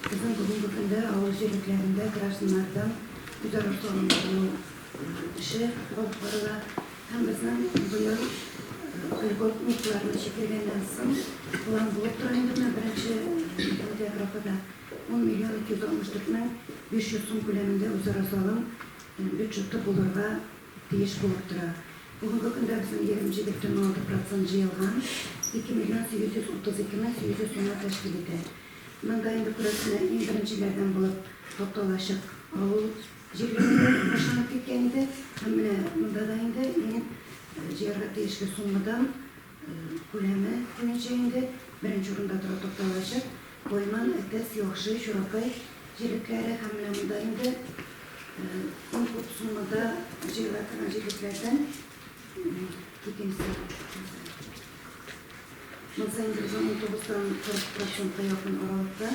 Bizim bugünkü günde ağır şirketlerinde gражданlardan güzel sorunlarını işi oldukları da hem bizim bu yıl miktarını şekillenen son olan bulup durayındığına birinci diyagrafada 10 milyon 264 bin 500 son güleminde üzere salım bütçeti bulurga deyiş bulup dura. Bugünkü günde bizim 20,6% yılgan 2 milyon 832 bin 800 sona teşkil eder. Mındayında kurasına en birincilerden bulup toptalaşıp ağıl jirlerinde başlanıp ketkenide hamile mındadayında en ciğerga teşkil sunmadan kulemi koyunçayında birinci orunda dura toptalaşıp Koyman, etes, yoğuşu, şurapay jirlikleri hamile mındayında en kutusunda jirliklerden jirliklerden ikincisi. Mısayında bizim otobüsten 40%'a yakın aralıkta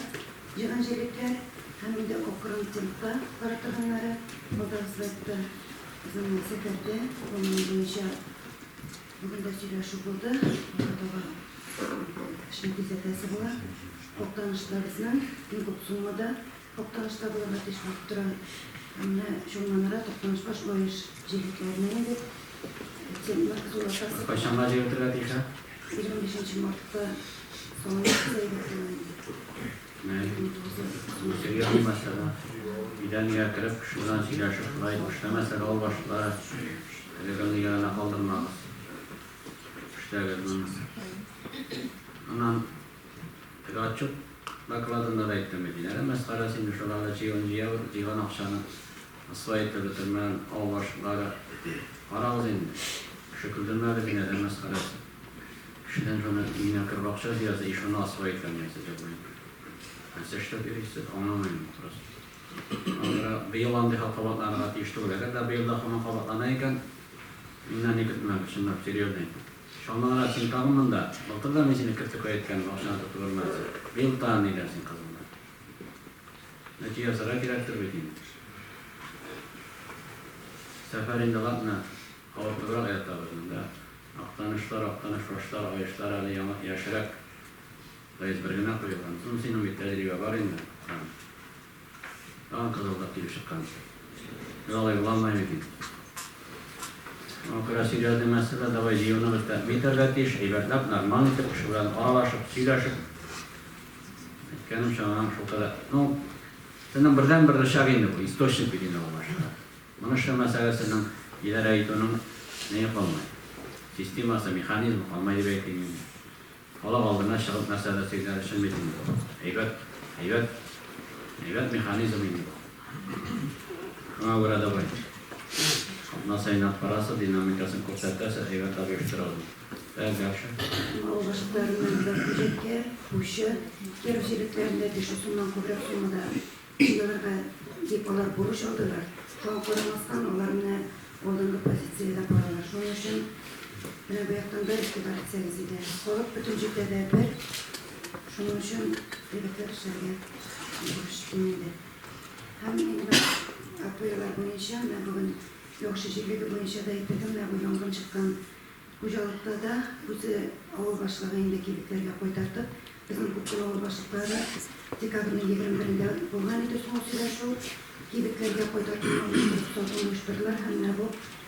jiran jirlikler hem de okuran tilkta karatırganları Baldağızlıkta bizim seferde onun boyunca bugün de söyleşi buldu. Şimdi bizetesi var. Toplanışlarımızdan en kutusunda toplanışta bulan ateş baktıran şunlara toplanış başlayış jirliklerine indik. Kaçanlar jirlikler değil 25 Mart'ta sonra sayılır. Seriyor mesela. Birden yakırıp şuradan silaşıp başta mesela ol başlar. Telefonun yanına kaldırmamız. İşte gözümüz. Ondan açıp bakladığında da etmediler. Mesela şimdi şurada civan akşamı asfayette bitirmen ol başları aramız indi. Şükürdürmeli bir neden mesela. Şuradan sonra yine kırbakça diyazı iş onu asfayette mesela koyun. Seçte birisi anlamayın burası. Onlara bir yıl andi hatavatlarına atıştı öyle de bir yılda konu hatavatlarına inan gitmek için seriyordu. Şunlara için kanununda oturda mesini kırtık etken başına tutulmaz. Bir yıl daha ne dersin kazanlar? Netice sıra direktör bediyim. Seferinde latna ortadırak ayattalarında aktanış başlar, ayışlar ali yaşarak Dayızbırgına koyuyorlar. Sonra senin bir tecrübe var indi. Daha kızıldak gibi çıkan. Yolay bulanmayın edin. O kadar sürüyordu mesela da vay jiyonu bir tergatiş, ibertlap, normal nitip, şuradan aralaşıp, silaşıp. Kendim şanan şu kadar. Senin birden bir rışak indi bu, istoşnik bir dine o başta. Bunun şu meselesinin ileri eğitonun ne yapılmayı? Sisteması, mekanizmi kalmayı bekleniyor. Allah aldığına şahıt meselesiyle için bilmiyor. Evet mekanizmi indi. Şuna göre de var. Nasıl inat parası, dinamikasını kurtarırsa evet tabi iştiralım. Evet, görüşürüz. Başlıklarından da projekke, kuşu, yarışçılıklarında düşüsünden kuvrak sunmada yıllarga depolar buruş aldılar. Şu an korumasından onların olduğunu pozisyonda paralar. Şunun için bir yaktan bir iktidar etseniziyle olup bütüncükte de bir şunun için devletler işlerine buruş dinledi. Hem de akbuyular boyunca ve bugün yoğuşuculuğu boyunca da ettim ve bu yangın çıkan Kucalıkta da bizi ağır başlığındaki birliklerle koytardık. Bizim kutlu ağır başlıkları dekabrın 21'inde bulgan idi son süre şu birliklerle koytardık. Oluşturdular. Hem de bu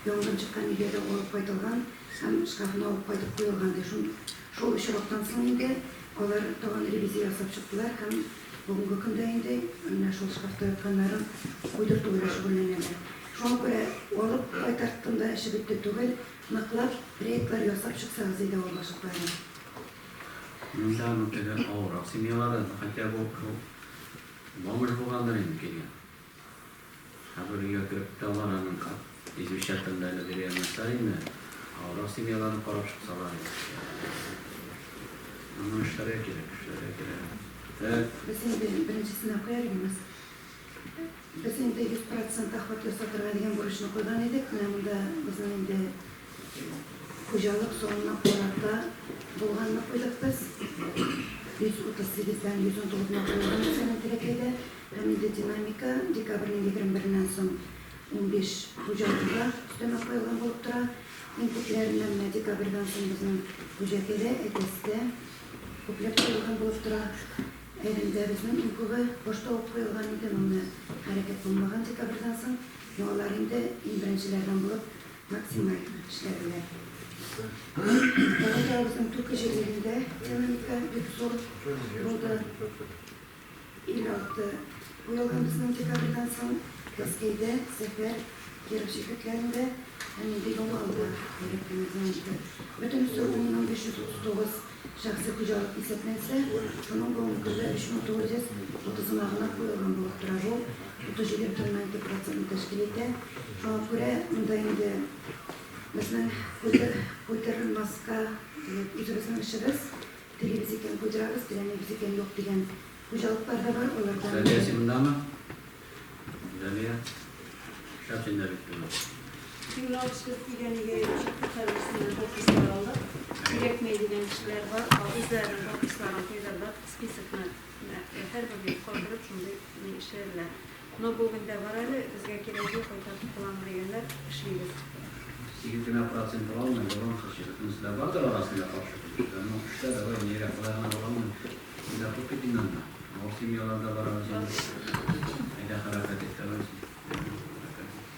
yangın çıkan yerde olup koytılgan hem şkafına olup koydup koyulgandı. Şu işiraktan sonra onlar doğan reviziya yapıp çıktılar. Hem bugünkü günde indi şu şkafta yatkanların uydurduğuyla şüphelenirler. Şu an göre olup koytarttığında işi bitti değil. Naklar, reykler yasap çıksanız iyi de olmaşıklarına. Mündağın ötede ağır aksimiyaları hatta bu bomboş bulganlar indi geliyor. Haberi götürüp dağlarının izbi şartlarıyla bir yermezler indi. Ağır aksimiyalarını korap çıksalar. Ama işlere gerek. Evet. Bizim birincisine koyarımız. Bizim de 100% ahvatlı satırlarından borçunu koydan edik. Bunda bizim de Kucalık sonuna koyakta bulganını koyduk biz. 138'den 119'una koyduğumuz senin Türkiye'de hem de dinamika dekabrın 21'inden son 15 Kucalık'ta üstüne koyulan bulup dura. İnputlerinden dekabrdan son bizim Kucalık'ta ETS'de kuplet koyulan bulup dura. elinde bizning uyquga boshqa o'qib qo'yilgan edi, uni harakat bo'lmagan dekabrdan so'ng yo'llar endi birinchilardan bo'lib maksimal ishladilar. Davlatımızın Türkiye şehirlerinde dinamika bir soru burada ilerledi. Bu yollarımızın tekrardan son Kaskay'da sefer yarım şirketlerinde bir yol aldı. Bütün sorunun 539 şahsi kucalık hissetmense bunun bu ülkede 3930 ağına koyulan bu okturağı 37,2% teşkil etti. Şu an göre indi bizning ko'tarilmasga o'zimizning ishimiz televiziyaga ko'taramiz, televiziyaga yo'q degan xo'jaliklarda bor, ulardan Zaliya simindami? Zaliya Şapçin'de bitti. Yurtlaştık ilginiye çıkarırsınız ofisler alır. Gerekmeydiğin işler var. Bizlerin ofislerin koyarlar. Spisikne her bir kaldırıp şimdi işlerler. No bugün de var öyle. Bizge kireci koytarıp kullanmayanlar işliyiz. 20% olmuyor, olan seçilir. Vardır arasında karşılıklı. Ama kuşlar da var, yere kadarına olamıyor. Bir de topik dinlenme. O simyalarda var arasında. Bir de hareket ettiler.